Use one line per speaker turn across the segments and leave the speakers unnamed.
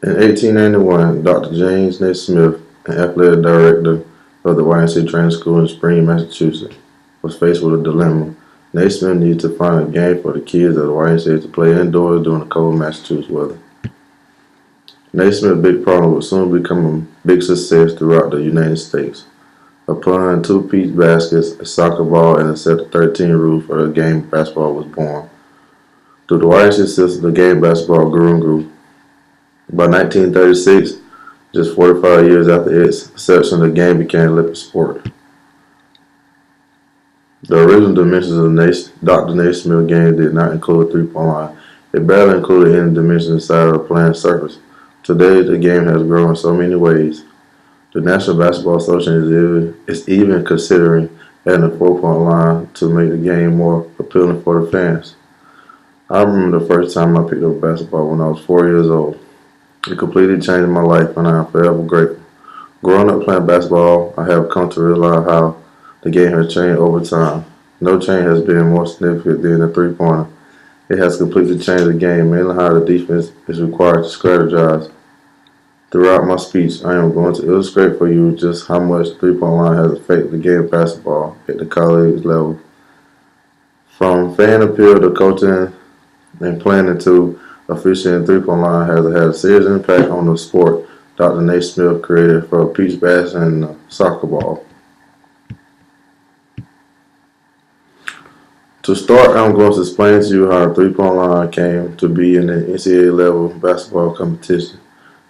In 1891, Dr. James Naismith, an athletic director of the YMCA Training School in Spring, Massachusetts, was faced with a dilemma. Naismith needed to find a game for the kids at the YMCA to play indoors during the cold Massachusetts weather. Naismith's big problem would soon become a big success throughout the United States. Upon two peach baskets, a soccer ball, and a set of 13 rules for the game of basketball was born. Through the YMCA system, the game of basketball grew and grew. By 1936, just 45 years after its inception, the game became an Olympic sport. The original dimensions of the Dr. Naismith game did not include a three-point line. It barely included any dimension inside of the playing surface. Today, the game has grown in so many ways. The National Basketball Association is even considering adding a four-point line to make the game more appealing for the fans. I remember the first time I picked up basketball when I was 4 years old. It completely changed my life, and I am forever grateful. Growing up playing basketball, I have come to realize how the game has changed over time. No change has been more significant than the three-pointer. It has completely changed the game, mainly how the defense is required to strategize. Throughout my speech, I am going to illustrate for you just how much the three-point line has affected the game of basketball at the college level. From fan appeal to coaching and planning to officiating, three-point line has had a serious impact on the sport Dr. Naismith created for peach basket and soccer ball. To start, I'm going to explain to you how the three-point line came to be in the NCAA level basketball competition.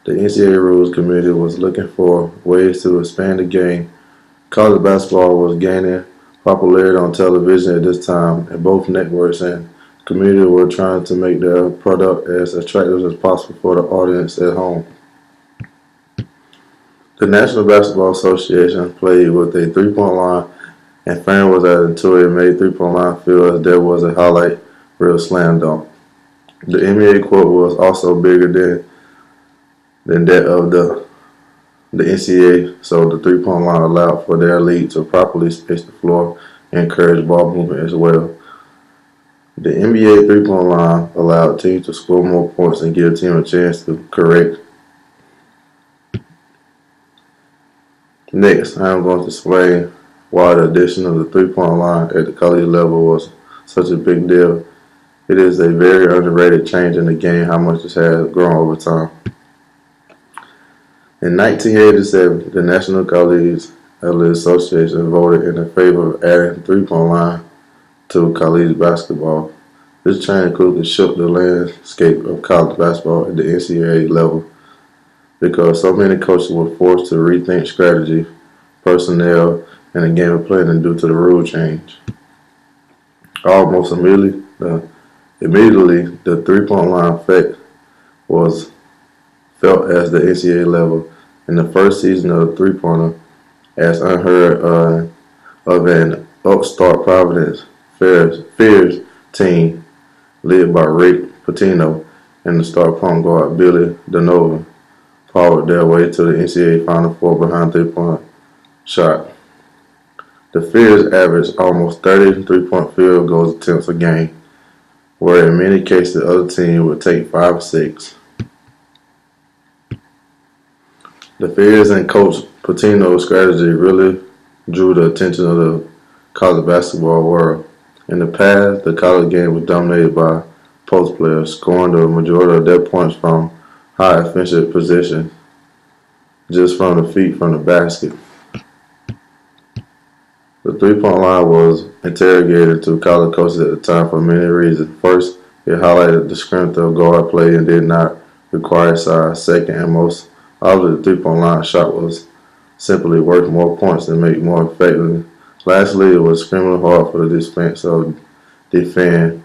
The NCAA Rules Committee was looking for ways to expand the game. College basketball was gaining popularity on television at this time, and both networks and community were trying to make their product as attractive as possible for the audience at home. The National Basketball Association played with a three-point line, and fans was added to it and made three-point line feel as there was a highlight reel slam dunk. The NBA quote was also bigger than that of the NCAA, so the three-point line allowed for their league to properly space the floor and encourage ball movement as well. The NBA three-point line allowed teams to score more points and give teams a chance to correct. Next, I am going to explain why the addition of the three-point line at the college level was such a big deal. It is a very underrated change in the game, how much it has grown over time. In 1987, the National College Athletic Association voted in favor of adding the three-point line to college basketball. This change quickly shook the landscape of college basketball at the NCAA level because so many coaches were forced to rethink strategy, personnel, and the game of playing due to the rule change. Almost immediately, the three-point line effect was felt as the NCAA level. In the first season of the three-pointer, as unheard of an upstart Providence Fears team led by Rick Pitino and the star point guard Billy Donovan powered their way to the NCAA Final Four behind three-point shot. The Fears averaged almost 30 three-point field goals attempts a game, where in many cases the other team would take 5 or 6. The Fears and Coach Pitino's strategy really drew the attention of the college basketball world. In the past, the college game was dominated by post players, scoring the majority of their points from high efficient positions, just from the feet from the basket. The three-point line was interrogated to college coaches at the time for many reasons. First, it highlighted the strength of guard play and did not require size. Second, and most obviously, the three-point line shot was simply worth more points and make more effective. Lastly, it was extremely hard for the defense of defend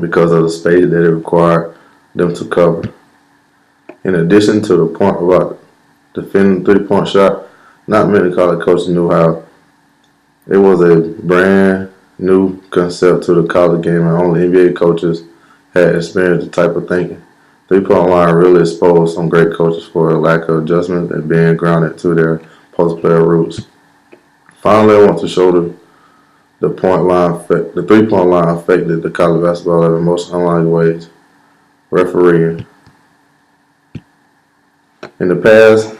because of the space that it required them to cover. In addition to the point about defending the three-point shot, not many college coaches knew how. It was a brand new concept to the college game, and only NBA coaches had experienced the type of thinking. Three-point line really exposed some great coaches for a lack of adjustment and being grounded to their post-player roots. Finally, I want to show the three-point line affected the college basketball in most unlikely ways. Refereeing. In the past,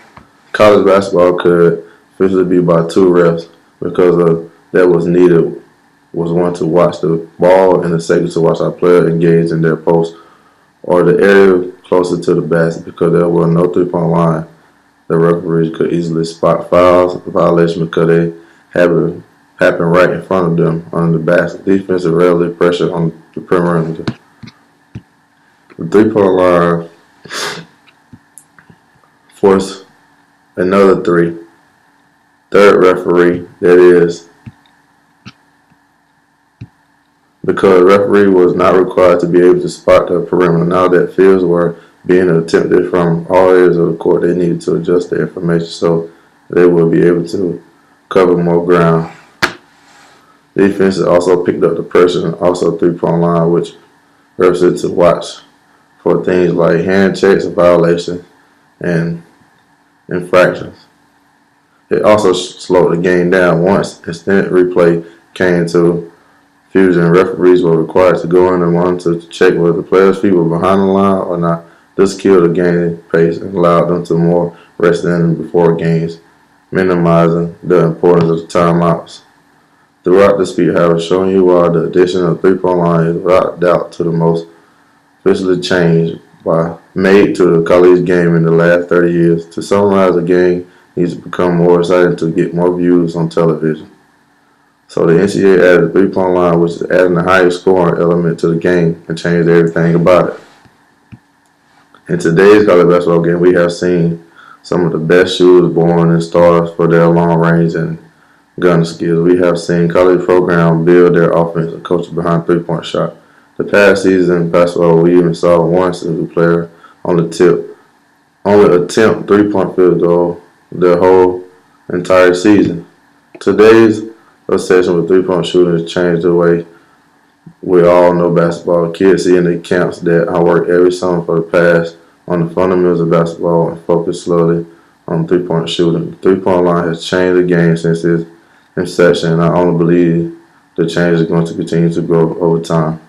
college basketball could officially be by two refs because of that was needed was one to watch the ball and the second to watch our player engage in their post or the area closer to the basket because there was no three-point line. The referees could easily spot fouls, violations because they happen right in front of them on the basket. Defense is rarely pressure on the perimeter. The three-point line force another three. Third referee, that is, because the referee was not required to be able to spot the perimeter. Now that fields were being attempted from all areas of the court, they needed to adjust the information so they would be able to cover more ground. Defenses also picked up the pressure and also three-point line, which refs to watch for things like hand checks, violations, and infractions. It also slowed the game down once instant replay came to fusion. Referees were required to go in and monitor to check whether the players' feet were behind the line or not. This killed the game pace and allowed them to more rest in before games, minimizing the importance of the timeouts. Throughout the speed, however, showing you why the addition of three-point line is without doubt to the most officially changed by made to the college game in the last 30 years. To summarize, the game needs to become more exciting to get more views on television. So the NCAA added the three-point line, which is adding the highest scoring element to the game and changed everything about it. In today's college basketball game, we have seen some of the best shooters born and stars for their long range and gun skills. We have seen college programs build their offense and coach behind three-point shot. The past season in basketball, we even saw one single player on the tip only attempt three-point field goal the whole entire season. Today's obsession with three-point shooting has changed the way we all know basketball. Kids see in the camps that I work every summer for the past on the fundamentals of basketball and focus slowly on three-point shooting. The three-point line has changed the game since its inception, and I only believe the change is going to continue to grow over time.